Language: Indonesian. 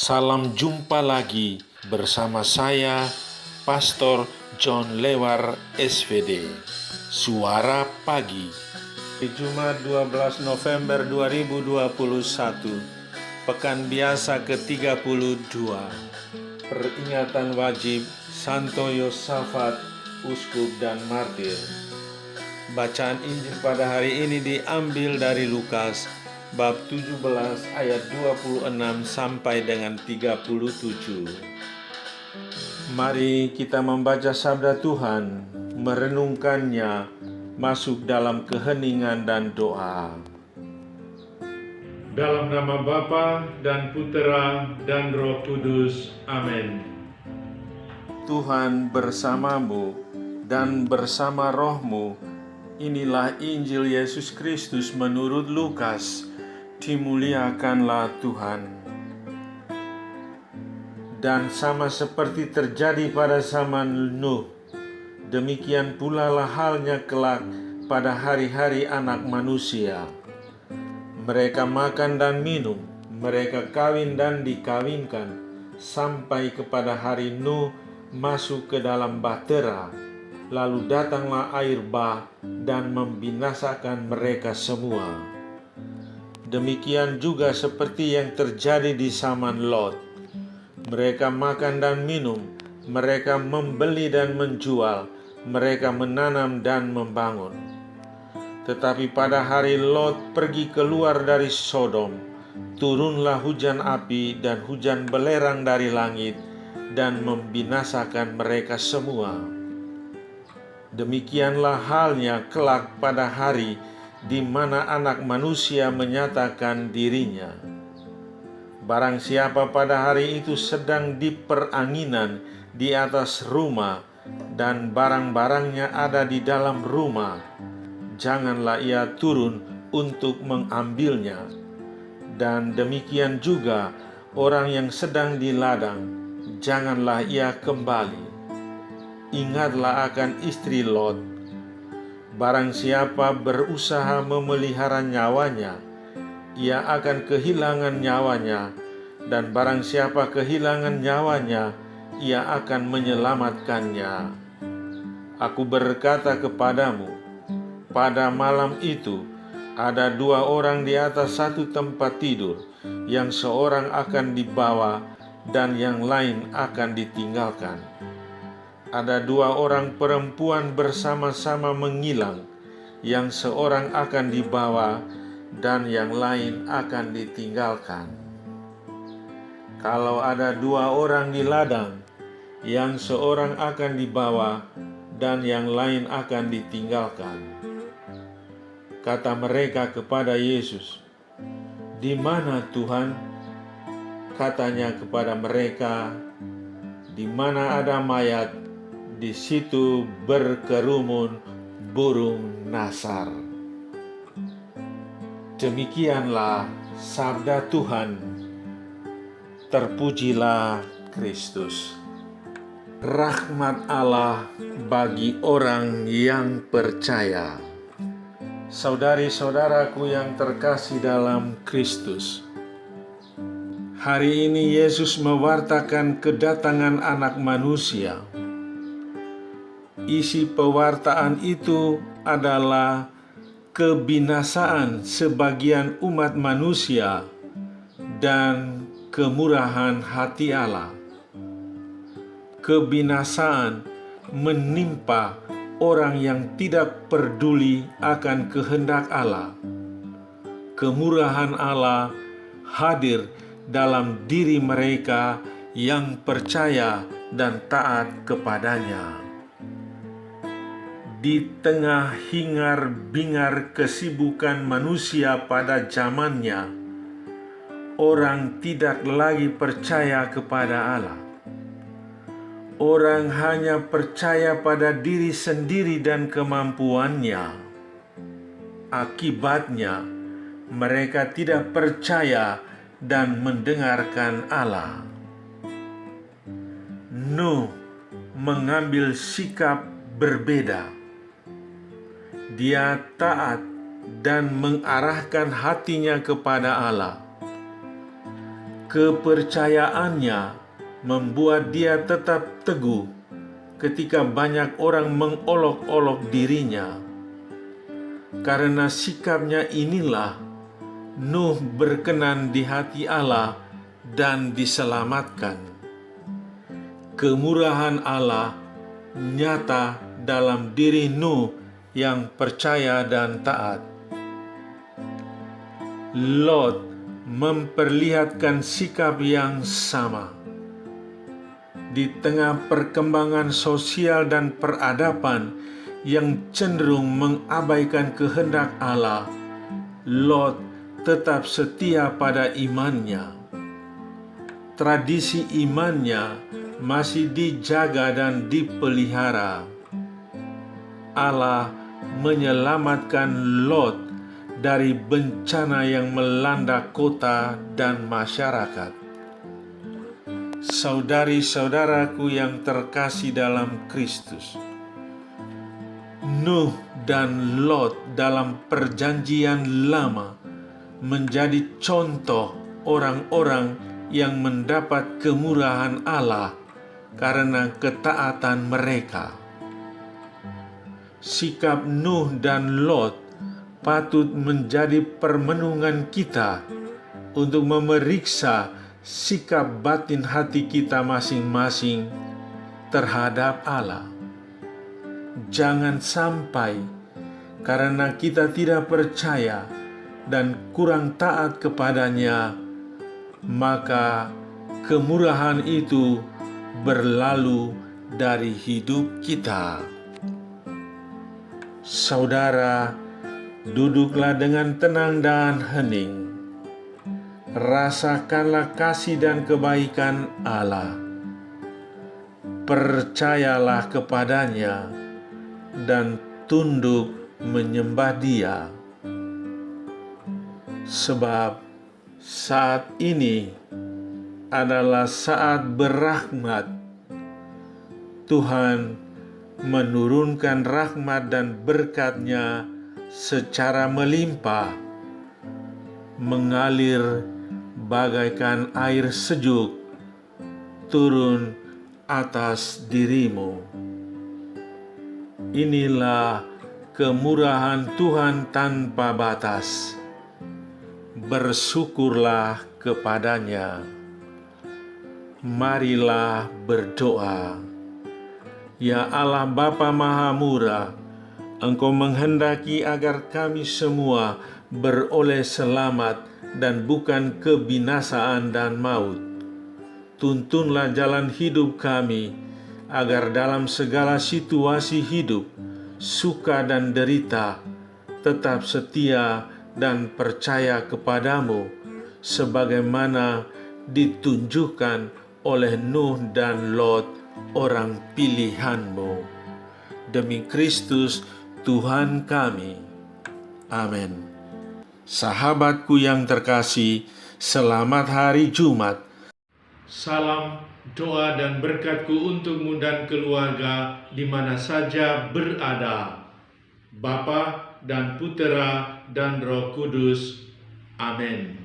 Salam jumpa lagi bersama saya, Pastor John Lewar SVD, Suara Pagi. Jumat 12 November 2021, Pekan Biasa ke-32, Peringatan Wajib Santo Yosafat, Uskup dan Martir. Bacaan Injil pada hari ini diambil dari Lukas bab 17 ayat 26 sampai dengan 37. Mari kita membaca sabda Tuhan, merenungkannya, masuk dalam keheningan dan doa. Dalam nama Bapa dan Putera dan Roh Kudus. Amin. Tuhan bersamamu dan bersama rohmu. Inilah Injil Yesus Kristus menurut Lukas. Dimuliakanlah Tuhan. Dan sama seperti terjadi pada zaman Nuh, demikian pula lah halnya kelak pada hari-hari Anak Manusia. Mereka makan dan minum, mereka kawin dan dikawinkan, sampai kepada hari Nuh masuk ke dalam bahtera. Lalu datanglah air bah dan membinasakan mereka semua. Demikian juga seperti yang terjadi di zaman Lot. Mereka makan dan minum, mereka membeli dan menjual, mereka menanam dan membangun. Tetapi pada hari Lot pergi keluar dari Sodom, turunlah hujan api dan hujan belerang dari langit dan membinasakan mereka semua. Demikianlah halnya kelak pada hari di mana Anak Manusia menyatakan dirinya. Barang siapa pada hari itu sedang di peranginan di atas rumah dan barang-barangnya ada di dalam rumah, janganlah ia turun untuk mengambilnya. Dan demikian juga orang yang sedang di ladang, janganlah ia kembali. Ingatlah akan istri Lot. Barang siapa berusaha memelihara nyawanya, ia akan kehilangan nyawanya, dan barang siapa kehilangan nyawanya, ia akan menyelamatkannya. Aku berkata kepadamu, pada malam itu ada dua orang di atas satu tempat tidur, yang seorang akan dibawa dan yang lain akan ditinggalkan. Ada dua orang perempuan bersama-sama mengilang, yang seorang akan dibawa dan yang lain akan ditinggalkan. Kalau ada dua orang di ladang, yang seorang akan dibawa dan yang lain akan ditinggalkan. Kata mereka kepada Yesus, "Di mana Tuhan?" Katanya kepada mereka, "Di mana ada mayat, di situ berkerumun burung nasar." Demikianlah sabda Tuhan. Terpujilah Kristus. Rahmat Allah bagi orang yang percaya. Saudari-saudaraku yang terkasih dalam Kristus, hari ini Yesus mewartakan kedatangan Anak Manusia. Isi pewartaan itu adalah kebinasaan sebagian umat manusia dan kemurahan hati Allah. Kebinasaan menimpa orang yang tidak peduli akan kehendak Allah. Kemurahan Allah hadir dalam diri mereka yang percaya dan taat kepadanya. Di tengah hingar-bingar kesibukan manusia pada zamannya, orang tidak lagi percaya kepada Allah. Orang hanya percaya pada diri sendiri dan kemampuannya. Akibatnya, mereka tidak percaya dan mendengarkan Allah. Nuh mengambil sikap berbeda. Dia taat dan mengarahkan hatinya kepada Allah. Kepercayaannya membuat dia tetap teguh ketika banyak orang mengolok-olok dirinya. Karena sikapnya inilah Nuh berkenan di hati Allah dan diselamatkan. Kemurahan Allah nyata dalam diri Nuh yang percaya dan taat. Lot memperlihatkan sikap yang sama. Di tengah perkembangan sosial dan peradaban yang cenderung mengabaikan kehendak Allah, Lot tetap setia pada imannya. Tradisi imannya masih dijaga dan dipelihara. Allah menyelamatkan Lot dari bencana yang melanda kota dan masyarakat. Saudari-saudaraku yang terkasih dalam Kristus, Nuh dan Lot dalam perjanjian lama menjadi contoh orang-orang yang mendapat kemurahan Allah karena ketaatan mereka. Sikap Nuh dan Lot patut menjadi permenungan kita untuk memeriksa sikap batin hati kita masing-masing terhadap Allah. Jangan sampai karena kita tidak percaya dan kurang taat kepadanya, maka kemurahan itu berlalu dari hidup kita. Saudara, duduklah dengan tenang dan hening. Rasakanlah kasih dan kebaikan Allah. Percayalah kepadanya dan tunduk menyembah Dia. Sebab saat ini adalah saat berahmat. Tuhan menurunkan rahmat dan berkat-Nya secara melimpah, mengalir bagaikan air sejuk turun atas dirimu. Inilah kemurahan Tuhan tanpa batas. Bersyukurlah kepadanya. Marilah berdoa. Ya Allah Bapa Maha Murah, Engkau menghendaki agar kami semua beroleh selamat dan bukan kebinasaan dan maut. Tuntunlah jalan hidup kami, agar dalam segala situasi hidup, suka dan derita, tetap setia dan percaya kepadamu, sebagaimana ditunjukkan oleh Nuh dan Lot, orang pilihan-Mu. Demi Kristus Tuhan kami. Amin. Sahabatku yang terkasih, selamat hari Jumat. Salam doa dan berkatku untukmu dan keluarga di mana saja berada. Bapa dan Putera dan Roh Kudus. Amin.